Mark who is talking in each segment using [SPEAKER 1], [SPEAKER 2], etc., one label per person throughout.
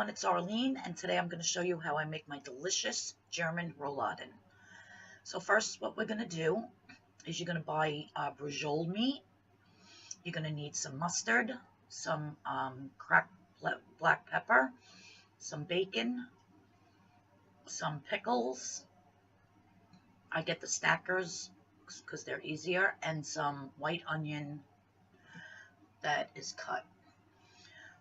[SPEAKER 1] everyone, it's Arlene, and today I'm going to show you how I make my delicious German Rouladen. So first, what we're going to do is you're going to buy Bracciole meat. You're going to need some mustard, some cracked black pepper, some bacon, some pickles. I get the stackers because they're easier, and some white onion that is cut.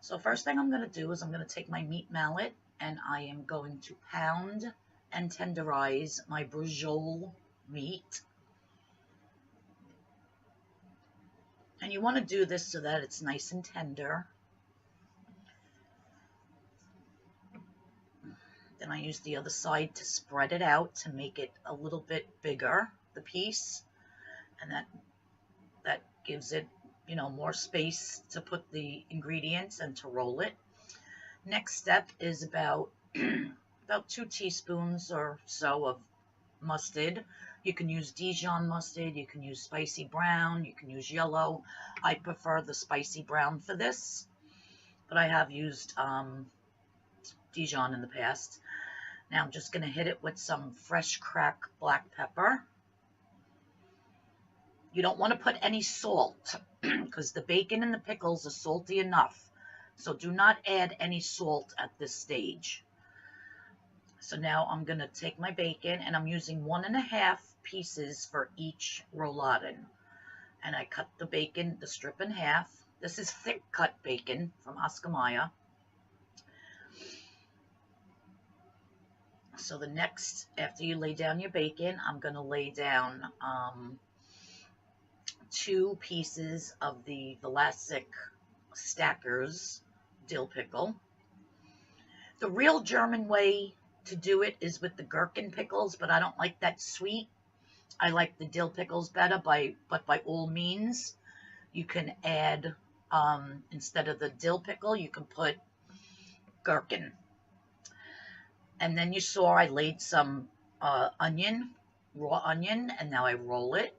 [SPEAKER 1] So first thing I'm going to do is I'm going to take my meat mallet and I am going to pound and tenderize my Bracciole meat. And you want to do this so that it's nice and tender. Then I use the other side to spread it out to make it a little bit bigger, the piece. And that gives it, you know, more space to put the ingredients and to roll it. Next step is about 2 teaspoons or so of mustard. You can use Dijon mustard, you can use spicy brown, you can use yellow. I prefer the spicy brown for this, but I have used Dijon in the past. Now I'm just going to hit it with some fresh cracked black pepper. You don't want to put any salt because the bacon and the pickles are salty enough. So do not add any salt at this stage. So now I'm going to take my bacon, and I'm using 1.5 pieces for each rouladen. And I cut the bacon, the strip in half. This is thick cut bacon from Oscar Mayer. So the next, after you lay down your bacon, I'm going to lay down 2 pieces of the Vlasic Stackers dill pickle. The real German way to do it is with the gherkin pickles, but I don't like that sweet. I like the dill pickles better, but by all means, you can add, instead of the dill pickle, you can put gherkin. And then you saw I laid some onion, raw onion, and now I roll it.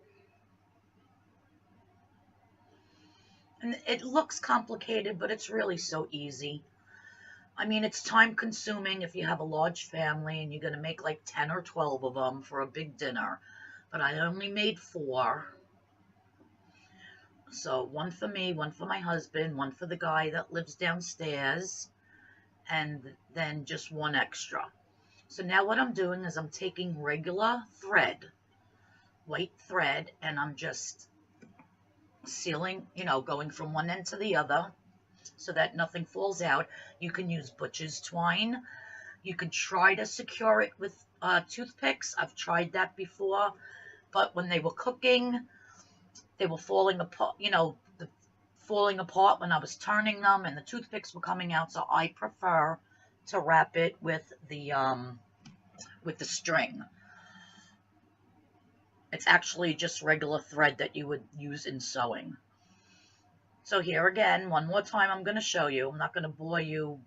[SPEAKER 1] And it looks complicated, but it's really so easy. I mean, it's time consuming if you have a large family and you're going to make like 10 or 12 of them for a big dinner. But I only made 4. So 1 for me, 1 for my husband, 1 for the guy that lives downstairs, and then just 1 extra. So now what I'm doing is I'm taking regular thread, white thread, and I'm just sealing, you know, going from one end to the other so that nothing falls out. You can use butcher's twine. You can try to secure it with toothpicks. I've tried that before, but when they were cooking, they were falling apart, you know, falling apart when I was turning them, and the toothpicks were coming out. So I prefer to wrap it with the string. It's actually just regular thread that you would use in sewing. So here again, one more time, I'm going to show you. I'm not going to bore you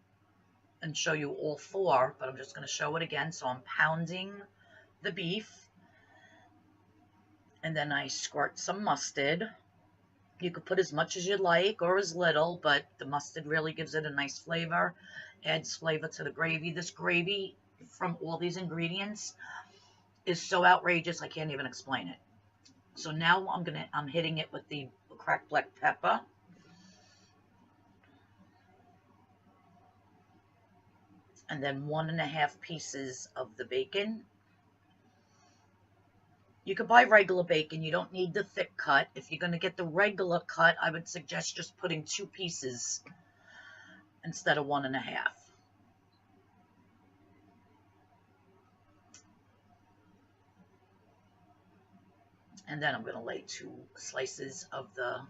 [SPEAKER 1] and show you all 4, but I'm just going to show it again. So I'm pounding the beef, and then I squirt some mustard. You could put as much as you like or as little, but the mustard really gives it a nice flavor, adds flavor to the gravy. This gravy from all these ingredients is so outrageous I can't even explain it. So now I'm hitting it with the cracked black pepper. And then 1.5 pieces of the bacon. You could buy regular bacon. You don't need the thick cut. If you're going to get the regular cut, I would suggest just putting 2 pieces instead of 1.5. And then I'm going to lay 2 slices of the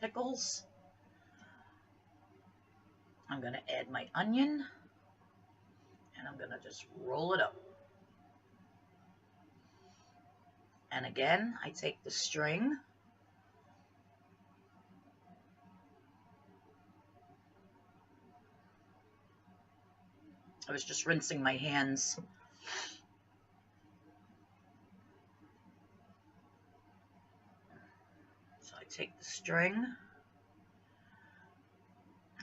[SPEAKER 1] pickles. I'm going to add my onion, and I'm going to just roll it up. And again, I take the string, I was just rinsing my hands. So I take the string,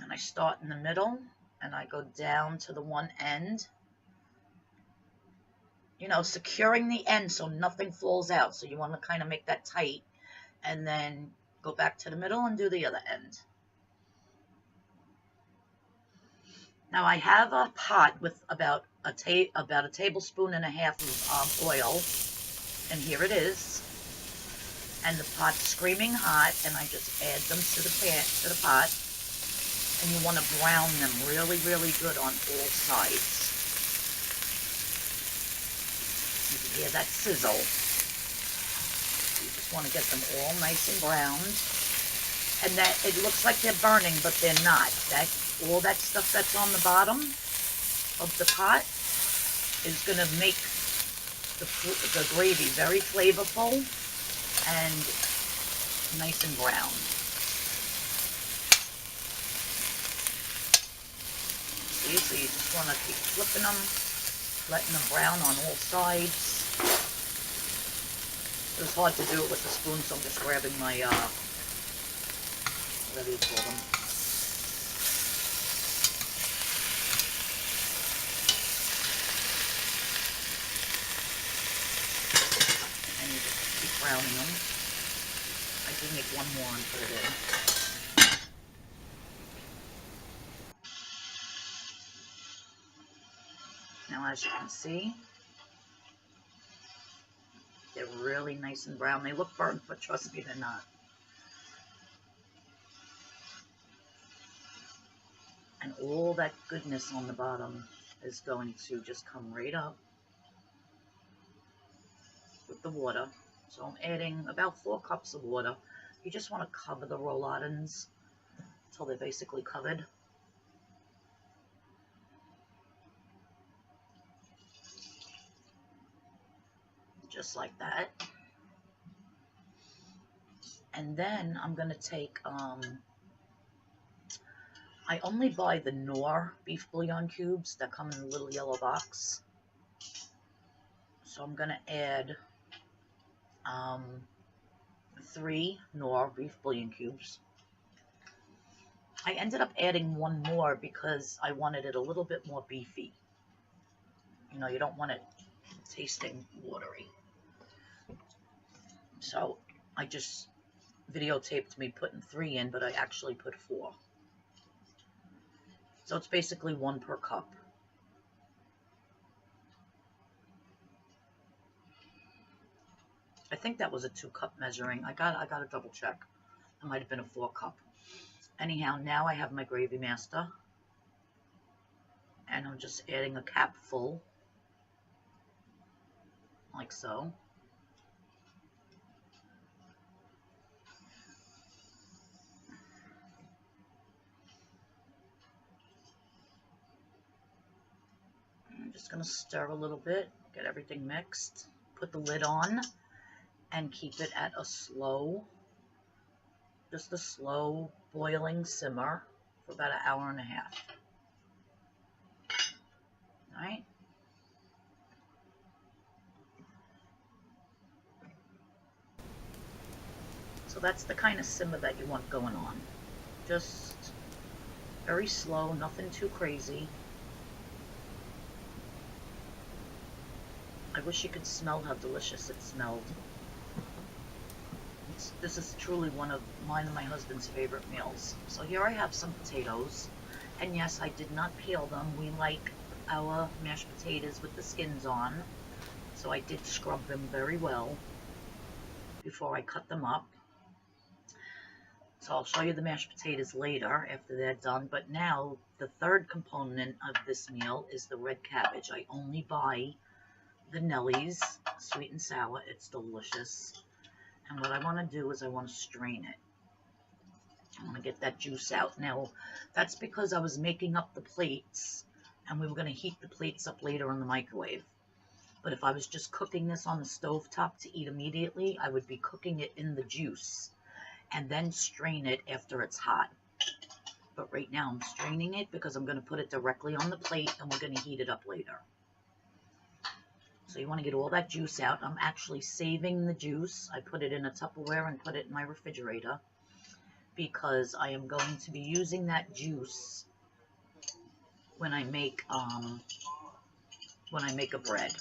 [SPEAKER 1] and I start in the middle, and I go down to the one end, you know, securing the end so nothing falls out. So you want to kind of make that tight, and then go back to the middle and do the other end. Now I have a pot with about a tablespoon and a half of oil, and here it is. And the pot's screaming hot, and I just add them to the pot, and you want to brown them really, really good on all sides. You can hear that sizzle. You just want to get them all nice and browned, and that it looks like they're burning, but they're not. All that stuff that's on the bottom of the pot is going to make the gravy very flavorful and nice and brown. See, so you just want to keep flipping them, letting them brown on all sides. It was hard to do it with a spoon, so I'm just grabbing my, whatever you call them. Browning them. I did make one more and put it in. Now, as you can see, they're really nice and brown. They look burnt, but trust me, they're not. And all that goodness on the bottom is going to just come right up with the water. So I'm adding about 4 cups of water. You just want to cover the rouladens until they're basically covered. Just like that. And then I'm going to take, I only buy the Knorr beef bouillon cubes that come in a little yellow box. So I'm going to add 3 Knorr beef bouillon cubes. I ended up adding 1 more because I wanted it a little bit more beefy. You know, you don't want it tasting watery. So I just videotaped me putting 3 in, but I actually put 4. So it's basically 1 per cup. I think that was a 2-cup measuring. I got to double check. It might have been a 4-cup. Anyhow, now I have my gravy master, and I'm just adding a cap full, like so. I'm just going to stir a little bit, get everything mixed, put the lid on, and keep it at a slow, just a slow boiling simmer for about 1.5 hours. All right. So that's the kind of simmer that you want going on. Just very slow, nothing too crazy. I wish you could smell how delicious it smelled. This is truly one of mine and my husband's favorite meals. So here I have some potatoes, and yes, I did not peel them. We like our mashed potatoes with the skins on, so I did scrub them very well before I cut them up. So I'll show you the mashed potatoes later after they're done, but now the third component of this meal is the red cabbage. I only buy the Nellies, sweet and sour. It's delicious. And what I want to do is I want to strain it. I want to get that juice out. Now, that's because I was making up the plates, and we were going to heat the plates up later in the microwave. But if I was just cooking this on the stovetop to eat immediately, I would be cooking it in the juice and then strain it after it's hot. But right now I'm straining it because I'm going to put it directly on the plate, and we're going to heat it up later. So you want to get all that juice out. I'm actually saving the juice. I put it in a Tupperware and put it in my refrigerator because I am going to be using that juice when I make a bread.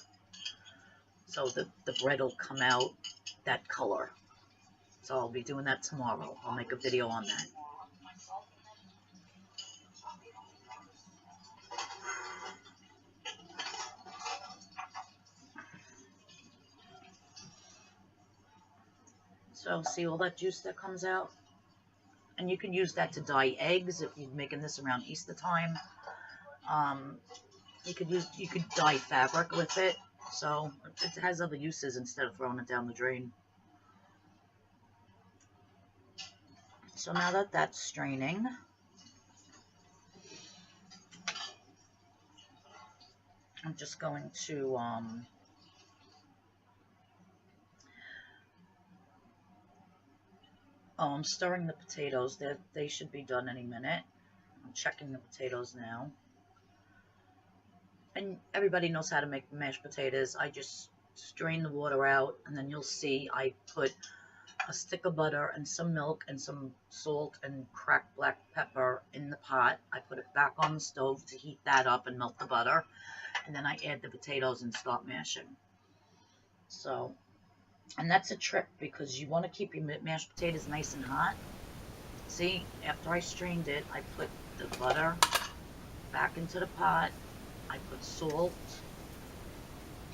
[SPEAKER 1] So the bread will come out that color. So I'll be doing that tomorrow. I'll make a video on that. So see all that juice that comes out? And you can use that to dye eggs if you're making this around Easter time. You could dye fabric with it. So it has other uses instead of throwing it down the drain. So now that that's straining, I'm just going to I'm stirring the potatoes. They should be done any minute. I'm checking the potatoes now. And everybody knows how to make mashed potatoes. I just strain the water out, and then you'll see I put a stick of butter and some milk and some salt and cracked black pepper in the pot. I put it back on the stove to heat that up and melt the butter. And then I add the potatoes and start mashing. So, and that's a trick because you want to keep your mashed potatoes nice and hot. See, after I strained it, I put the butter back into the pot. I put salt,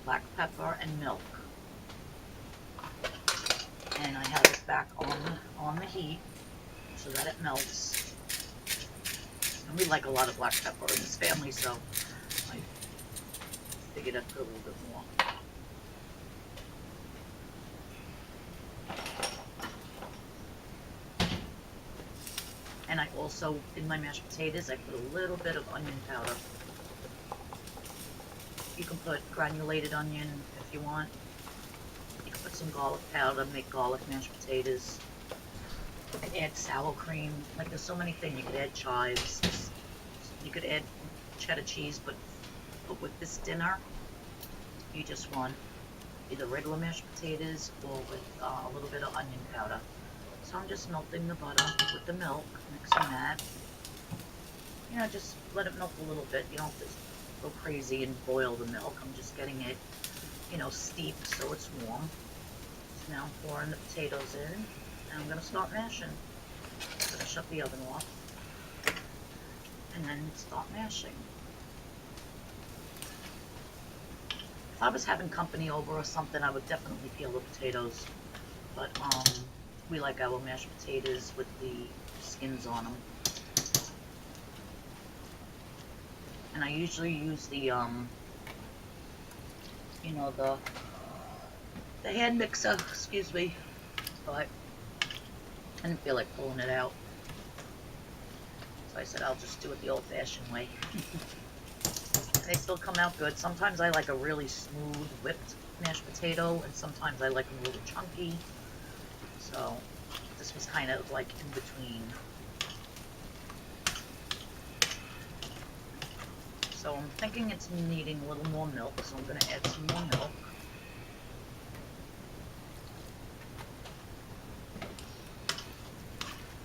[SPEAKER 1] black pepper, and milk. And I have it back on the heat so that it melts. And we like a lot of black pepper in this family, so I figured I'd put a little bit more. And I also, in my mashed potatoes, I put a little bit of onion powder. You can put granulated onion if you want. You can put some garlic powder, make garlic mashed potatoes. You can add sour cream. Like, there's so many things. You could add chives. You could add cheddar cheese, but with this dinner, you just want either regular mashed potatoes or with a little bit of onion powder. So I'm just melting the butter with the milk, mixing that. You know, just let it melt a little bit. You don't have to go crazy and boil the milk. I'm just getting it, you know, steeped so it's warm. So now I'm pouring the potatoes in, and I'm going to start mashing. I'm going to shut the oven off, and then start mashing. If I was having company over or something, I would definitely peel the potatoes, but we like our mashed potatoes with the skins on them. And I usually use the, you know, the hand mixer, excuse me, but I didn't feel like pulling it out. So I said I'll just do it the old-fashioned way. And they still come out good. Sometimes I like a really smooth, whipped mashed potato, and sometimes I like them a little chunky. So this was kind of like in between. So I'm thinking it's needing a little more milk, so I'm going to add some more milk.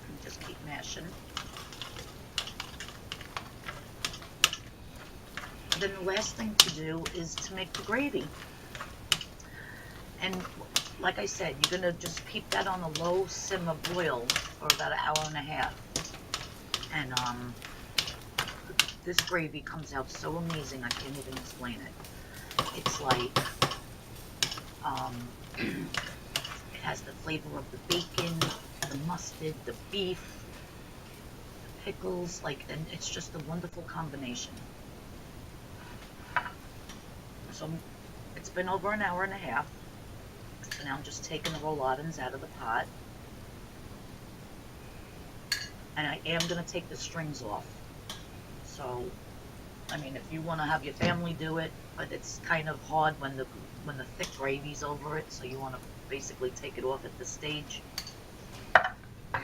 [SPEAKER 1] And just keep mashing. Then the last thing to do is to make the gravy. And like I said, you're going to just keep that on a low simmer boil for about an hour and a half. And this gravy comes out so amazing, I can't even explain it. It's like, it has the flavor of the bacon, the mustard, the beef, the pickles, like, and it's just a wonderful combination. So it's been over an hour and a half. So now I'm just taking the rouladens out of the pot. And I am going to take the strings off. So, I mean, if you want to have your family do it, but it's kind of hard when the thick gravy's over it, so you want to basically take it off at this stage. And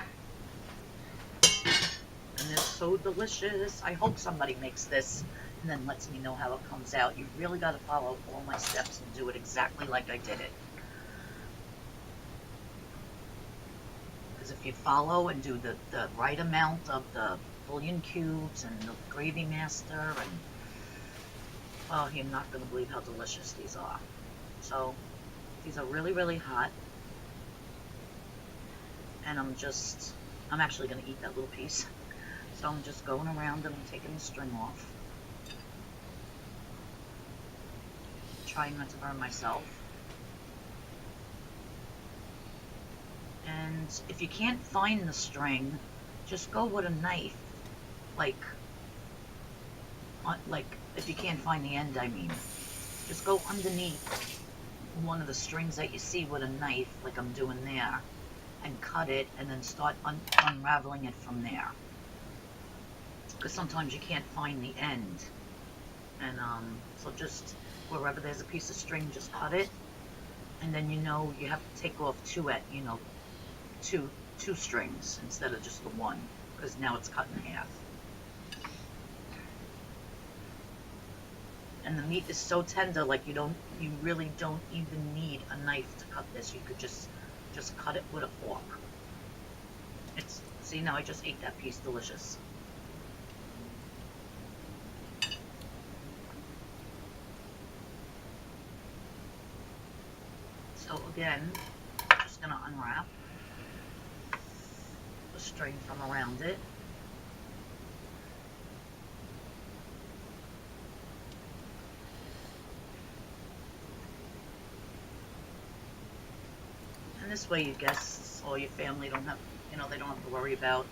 [SPEAKER 1] they're so delicious. I hope somebody makes this and then lets me know how it comes out. You really got to follow all my steps and do it exactly like I did it. Because if you follow and do the right amount of the bullion cubes and the gravy master, and oh, you're not going to believe how delicious these are. So these are really, really hot, and I'm actually going to eat that little piece. So I'm just going around them and taking the string off. Trying not to burn myself. And if you can't find the string, just go with a knife. Like if you can't find the end, I mean. Just go underneath one of the strings that you see with a knife, like I'm doing there, and cut it, and then start unraveling it from there. Because sometimes you can't find the end. And so just wherever there's a piece of string, just cut it. And then you have to take off two strings instead of just the one, because now it's cut in half. And the meat is so tender, like you really don't even need a knife to cut this. You could just cut it with a fork. See, now I just ate that piece. Delicious. So again, I'm just going to unwrap the string from around it. And this way your guests or your family don't have, they don't have to worry about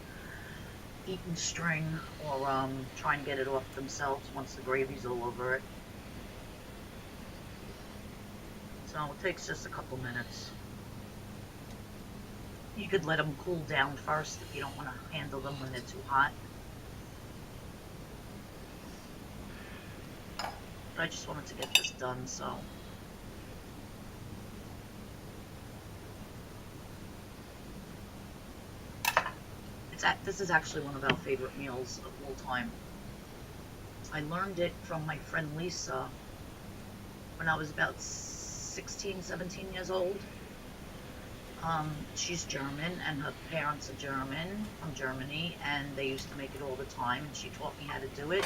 [SPEAKER 1] eating string or trying to get it off themselves once the gravy's all over it. So it takes just a couple minutes. You could let them cool down first if you don't want to handle them when they're too hot. But I just wanted to get this done, so. This is actually one of our favorite meals of all time. I learned it from my friend Lisa when I was about 16, 17 years old. She's German, and her parents are German, from Germany, and they used to make it all the time, and she taught me how to do it.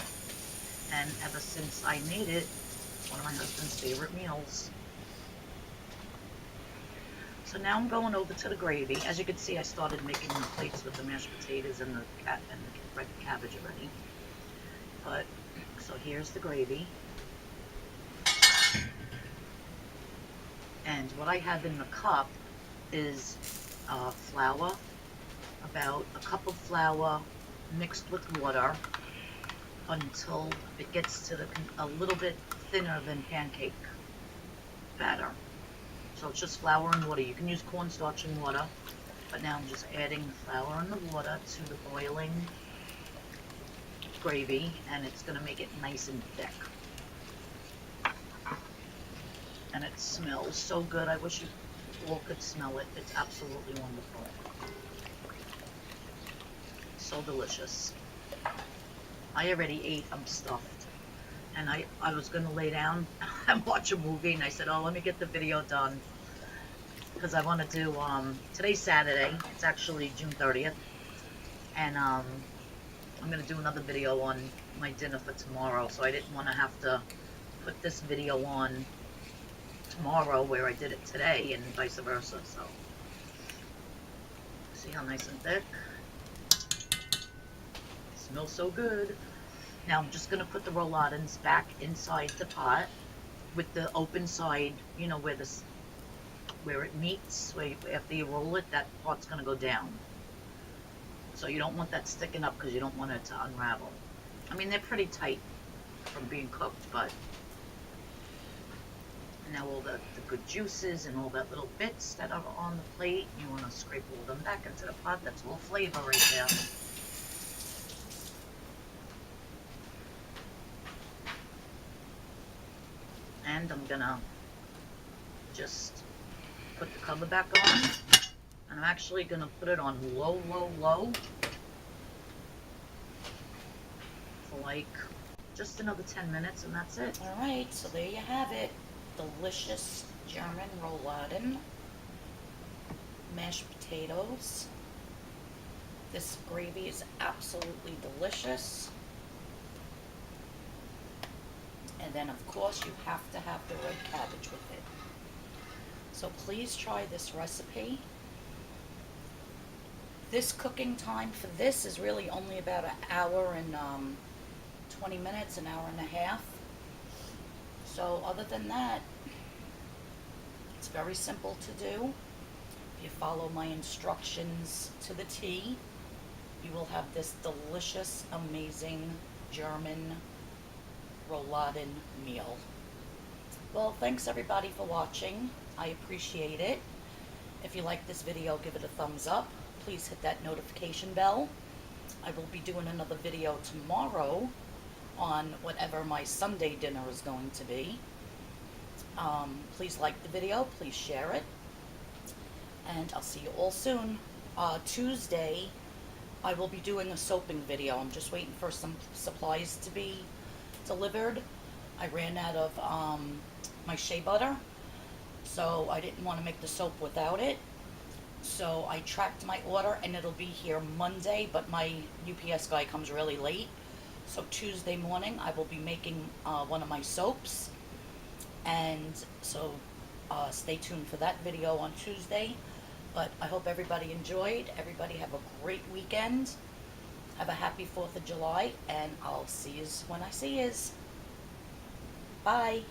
[SPEAKER 1] And ever since I made it, it's one of my husband's favorite meals. So now I'm going over to the gravy. As you can see, I started making the plates with the mashed potatoes and the red cabbage already. But, so here's the gravy. And what I have in the cup is flour, about a cup of flour mixed with water until it gets to a little bit thinner than pancake batter. So it's just flour and water. You can use cornstarch and water, but now I'm just adding the flour and the water to the boiling gravy, and it's going to make it nice and thick. And it smells so good. I wish you all could smell it. It's absolutely wonderful. So delicious. I already ate. I'm stuffed. And I was going to lay down and watch a movie, and I said, oh, let me get the video done. Because I want to do, today's Saturday. It's actually June 30th. And I'm going to do another video on my dinner for tomorrow. So I didn't want to have to put this video on tomorrow where I did it today, and vice versa. So, see how nice and thick? It smells so good. Now I'm just going to put the rouladens back inside the pot with the open side, where it meets, after you roll it, that part's going to go down. So you don't want that sticking up because you don't want it to unravel. I mean, they're pretty tight from being cooked, but now all the good juices and all that little bits that are on the plate, you want to scrape all them back into the pot. That's all flavor right there. And I'm gonna just put the cover back on, and I'm actually gonna put it on low, low, low for like just another 10 minutes, and that's it.
[SPEAKER 2] All right, so there you have it. Delicious German rouladen, mashed potatoes, This gravy is absolutely delicious. And then of course you have to have the red cabbage with it. So please try this recipe. This cooking time for this is really only about an hour and 20 minutes, an hour and a half. So other than that, it's very simple to do. If you follow my instructions to the T, you will have this delicious, amazing German rouladen meal. Well, thanks everybody for watching. I appreciate it. If you like this video, give it a thumbs up. Please hit that notification bell. I will be doing another video tomorrow on whatever my Sunday dinner is going to be. Please like the video, please share it, and I'll see you all soon. Tuesday, I will be doing a soaping video. I'm just waiting for some supplies to be delivered. I ran out of my shea butter, so I didn't want to make the soap without it. So I tracked my order and it'll be here Monday, but my UPS guy comes really late. So Tuesday morning I will be making one of my soaps. And so stay tuned for that video on Tuesday. But I hope everybody enjoyed. Everybody have a great weekend. Have a happy 4th of July, and I'll see you when I see you. Bye.